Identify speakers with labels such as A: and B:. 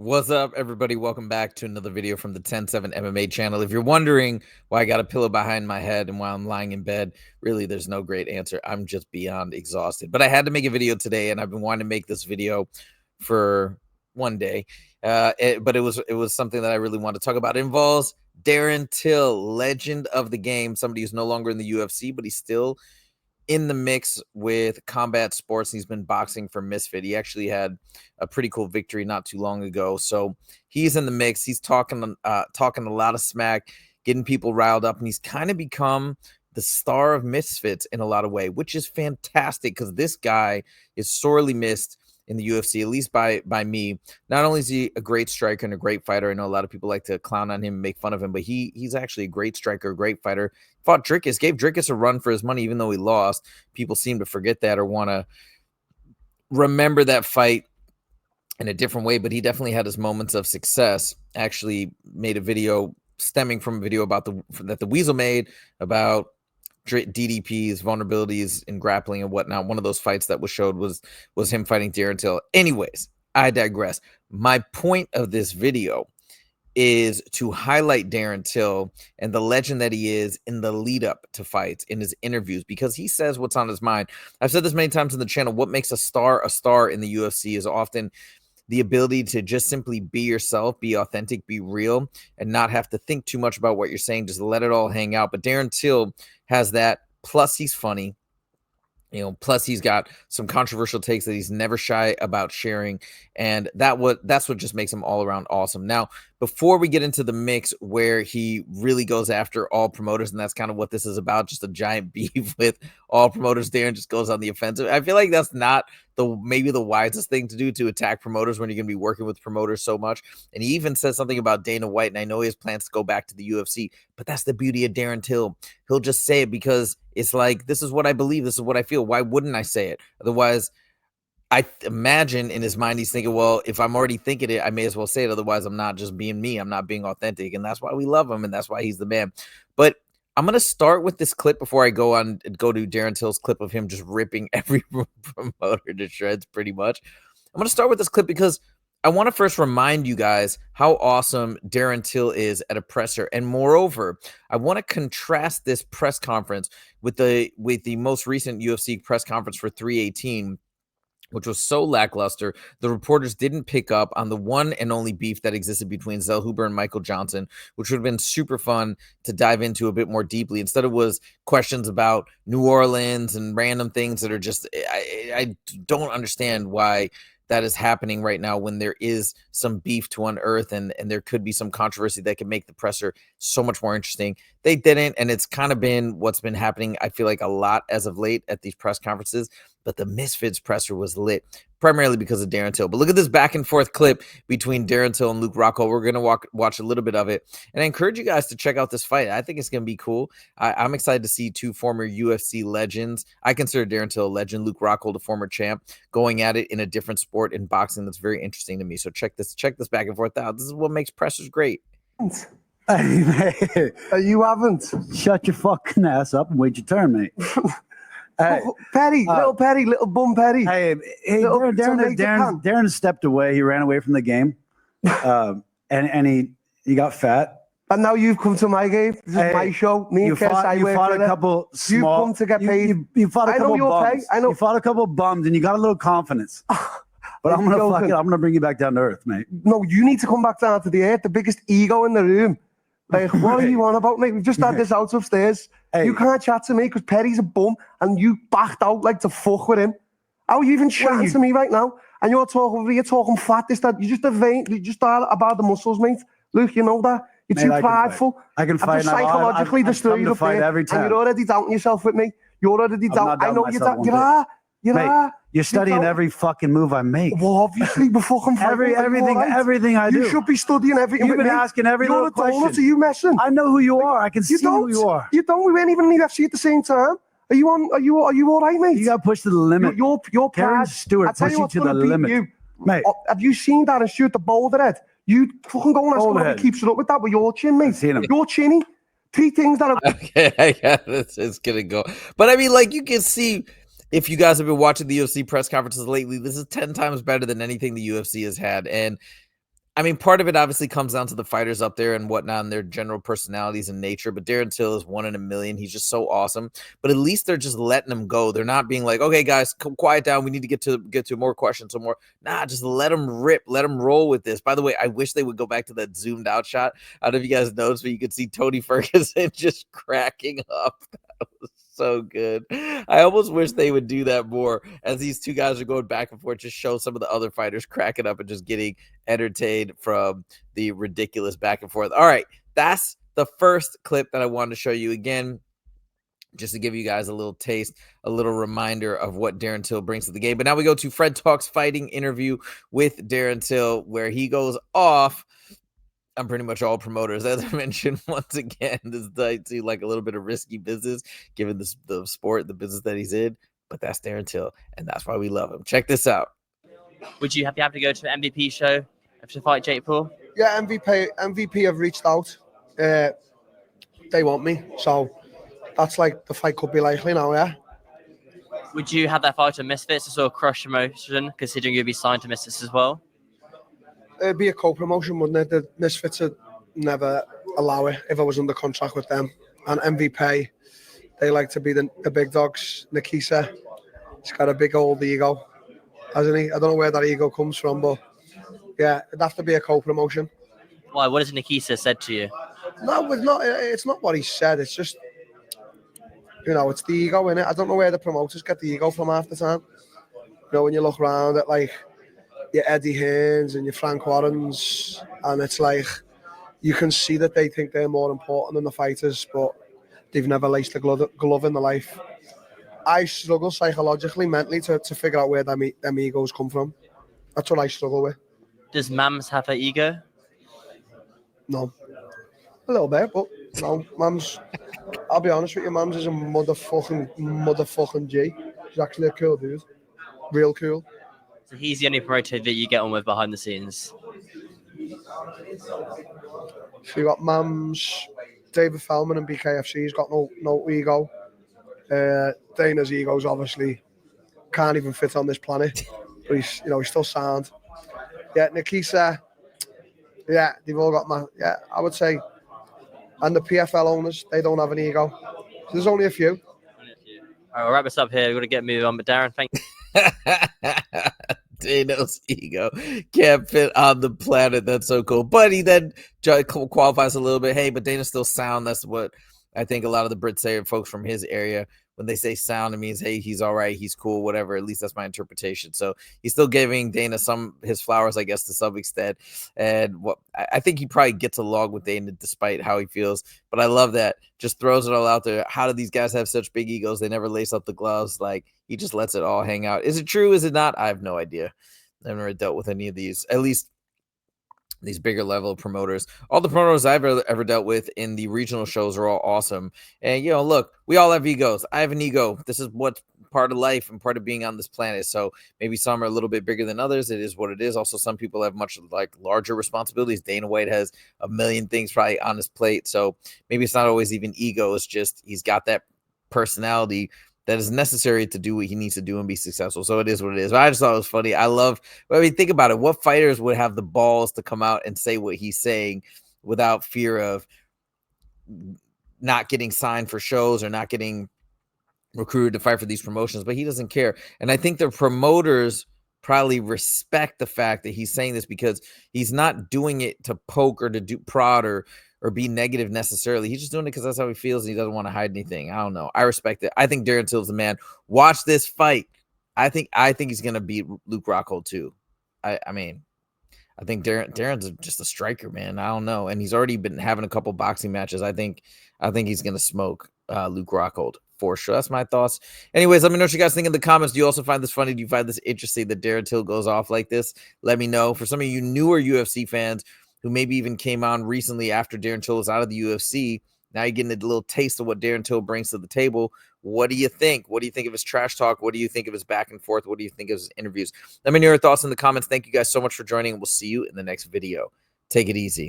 A: What's up, everybody? Welcome back to another video from the 10-7 MMA channel. If you're wondering why I got a pillow behind my head and why I'm lying in bed, really, there's no great answer. I'm just beyond exhausted. But I had to make a video today, and I've been wanting to make this video for one day. But it was something that I really want to talk about. It involves Darren Till, legend of the game, somebody who's no longer in the UFC, but he's still in the mix with combat sports. He's been boxing for Misfit. He actually had a pretty cool victory not too long ago. So he's in the mix. He's talking a lot of smack, getting people riled up, and he's kind of become the star of Misfits in a lot of way, which is fantastic because this guy is sorely missed in the UFC, at least by me. Not only is he a great striker and a great fighter, I know a lot of people like to clown on him and make fun of him, but he's actually a great striker, a great fighter. Fought Drickus, gave Drickus a run for his money, even though he lost. People seem to forget that or want to remember that fight in a different way, but he definitely had his moments of success. Actually made a video stemming from a video about that the Weasel made about DDP's vulnerabilities in grappling and whatnot. One of those fights that was showed was him fighting Darren Till. Anyways, I digress. My point of this video is to highlight Darren Till and the legend that he is in the lead up to fights, in his interviews, because he says what's on his mind. I've said this many times on the channel. What makes a star in the UFC is often the ability to just simply be yourself, be authentic, be real, and not have to think too much about what you're saying. Just let it all hang out. But Darren Till has that. Plus, he's funny. Plus he's got some controversial takes that he's never shy about sharing, and that's what just makes him all around awesome. Now, before we get into the mix where he really goes after all promoters, and that's kind of what this is about, just a giant beef with all promoters, Darren just goes on the offensive. I feel like that's not maybe the wisest thing to do, to attack promoters when you're going to be working with promoters so much. And he even says something about Dana White, and I know he has plans to go back to the UFC, but that's the beauty of Darren Till. He'll just say it because it's like, this is what I believe, this is what I feel. Why wouldn't I say it? Otherwise, I imagine in his mind he's thinking, well, if I'm already thinking it, I may as well say it. Otherwise, I'm not just being me. I'm not being authentic. And that's why we love him, and that's why he's the man. But I'm going to start with this clip before I go to Darren Till's clip of him just ripping every promoter to shreds, pretty much. I'm going to start with this clip because I want to first remind you guys how awesome Darren Till is at a presser. And moreover, I want to contrast this press conference with the most recent UFC press conference for 318, which was so lackluster. The reporters didn't pick up on the one and only beef that existed between Zellhuber and Michael Johnson, which would have been super fun to dive into a bit more deeply. Instead, it was questions about New Orleans and random things that are just, I don't understand why that is happening right now when there is some beef to unearth, and there could be some controversy that could make the presser so much more interesting. They didn't, and it's kind of been what's been happening, I feel like, a lot as of late at these press conferences. But the Misfits presser was lit, primarily because of Darren Till. But look at this back and forth clip between Darren Till and Luke Rockhold. We're going to watch a little bit of it. And I encourage you guys to check out this fight. I think it's going to be cool. I'm excited to see two former UFC legends. I consider Darren Till a legend, Luke Rockhold a former champ, going at it in a different sport in boxing. That's very interesting to me. So check this back and forth out. This is what makes pressers great.
B: Hey,
C: You haven't.
B: shut your fucking ass up and wait your turn, mate. Hey,
C: Petty, little bum Petty.
B: hey, Darren stepped away. He ran away from the game, and he got fat.
C: And now you've come to my game. This is my show. Me and Kes,
B: you fought a couple small.
C: You come to get paid.
B: You fought a couple bums.
C: I know.
B: You fought a couple bums, and you got a little confidence. But I'm gonna bring you back down to earth, mate.
C: No, you need to come back down to the earth. The biggest ego in the room. Like, what are you on about, mate? We've just had this out upstairs.
B: Hey.
C: You can't chat to me because Petty's a bum and you backed out like to fuck with him. How are you even chatting to me right now? And you're talking fat, this, that. You're just a vain, you just are about the muscles, mate. Luke, you know that. You're too prideful.
B: I can fight.
C: I've just psychologically destroyed you up there.
B: Every time.
C: And you're already doubting yourself with me. You're already doubting. I know you are. You are.
B: You're studying every fucking move I make.
C: Well, obviously, we're fucking fighting.
B: Everything I do.
C: You should be studying everything.
B: You've been asking every little question.
C: Are you messing?
B: I know who you are. I can see who you are.
C: You don't. We weren't even in the UFC at the same time. Are you all right, mate?
B: You got pushed to the limit.
C: Your
B: Karen Stewart pushed you to the limit. Mate,
C: have you seen Darren Stewart, the boulder head? You fucking go and ask him how he keeps it up with that with your chin, mate.
B: Seen him.
C: Your chinny. Three things that are
A: Okay, I got this. It's gonna go. But I mean, like, you can see, if you guys have been watching the UFC press conferences lately, this is 10 times better than anything the UFC has had. And I mean, part of it obviously comes down to the fighters up there and whatnot and their general personalities and nature. But Darren Till is 1 in a million. He's just so awesome. But at least they're just letting him go. They're not being like, okay, guys, quiet down. We need to get to more questions, some more. Nah, just let him rip. Let him roll with this. By the way, I wish they would go back to that zoomed out shot. I don't know if you guys noticed, but you could see Tony Ferguson just cracking up. That was so good. I almost wish they would do that more as these two guys are going back and forth. Just show some of the other fighters cracking up and just getting entertained from the ridiculous back and forth. All right, that's the first clip that I wanted to show you. Again, just to give you guys a little taste, a little reminder of what Darren Till brings to the game. But now we go to Fred Talks Fighting interview with Darren Till, where he goes off on pretty much all promoters. As I mentioned, once again, this might seem like a little bit of risky business, given the sport, the business that he's in. But that's Darren Till, and that's why we love him. Check this out.
D: Would you have to go to an MVP show to fight Jake Paul?
C: Yeah, MVP have reached out. They want me, so that's like the fight could be likely now. Yeah.
D: Would you have that fight to Misfits to sort of crush promotion, considering you'd be signed to Misfits as well?
C: It'd be a co-promotion, wouldn't it? The Misfits would never allow it if I was under contract with them. And MVP, they like to be the big dogs. Nikisa, he's got a big old ego, hasn't he? I don't know where that ego comes from, but yeah, it'd have to be a co-promotion.
D: Why? What has Nikisa said to you?
C: No, it's not what he said. It's just, it's the ego in it. I don't know where the promoters get the ego from half the time. When you look around at like your Eddie Hearns and your Frank Warrens, and it's like you can see that they think they're more important than the fighters, but they've never laced a glove in their life. I struggle psychologically, mentally to figure out where them egos come from. That's what I struggle with.
D: Does Mams have her ego?
C: No. A little bit, but no. Mams, I'll be honest with you, Mams is a motherfucking G. She's actually a cool dude. Real cool.
D: So he's the only promoter that you get on with behind the scenes.
C: So you got Mams, David Feldman and BKFC. He's got no ego. Dana's ego's obviously can't even fit on this planet, but he's still sound. Yeah, Nikisa. Yeah, they've all got I would say, and the PFL owners, they don't have an ego. So there's only a few.
D: All right, we'll wrap this up here. We've got to get moving on. But Darren, thank you.
A: Dano's ego can't fit on the planet. That's so cool. But he then qualifies a little bit. Hey, but Dana's still sound. That's what I think a lot of the Brits say, folks from his area. When they say sound, it means, hey, he's all right, he's cool, whatever. At least that's my interpretation. So he's still giving Dana his flowers, I guess, to some extent. And I think he probably gets along with Dana despite how he feels. But I love that. Just throws it all out there. How do these guys have such big egos? They never lace up the gloves. Like, he just lets it all hang out. Is it true? Is it not? I have no idea. I've never dealt with any of these, at least these bigger level promoters. All the promoters I've ever dealt with in the regional shows are all awesome. And, look, we all have egos. I have an ego. This is what's part of life and part of being on this planet. So maybe some are a little bit bigger than others. It is what it is. Also, some people have much larger responsibilities. Dana White has a million things probably on his plate. So maybe it's not always even ego. It's just he's got that personality that is necessary to do what he needs to do and be successful. So it is what it is. But I just thought it was funny. Think about it. What fighters would have the balls to come out and say what he's saying without fear of not getting signed for shows or not getting recruited to fight for these promotions? But he doesn't care. And I think the promoters probably respect the fact that he's saying this because he's not doing it to poke or to do prod or be negative necessarily. He's just doing it because that's how he feels and he doesn't want to hide anything. I don't know. I respect it. I think Darren Till's the man. Watch this fight. I think he's gonna beat Luke Rockhold too. I think Darren's just a striker, man. I don't know. And he's already been having a couple boxing matches. I think he's gonna smoke Luke Rockhold for sure. That's my thoughts. Anyways, let me know what you guys think in the comments. Do you also find this funny? Do you find this interesting that Darren Till goes off like this? Let me know. For some of you newer UFC fans who maybe even came on recently after Darren Till was out of the UFC, now you're getting a little taste of what Darren Till brings to the table. What do you think? What do you think of his trash talk? What do you think of his back and forth? What do you think of his interviews? Let me know your thoughts in the comments. Thank you guys so much for joining, and we'll see you in the next video. Take it easy.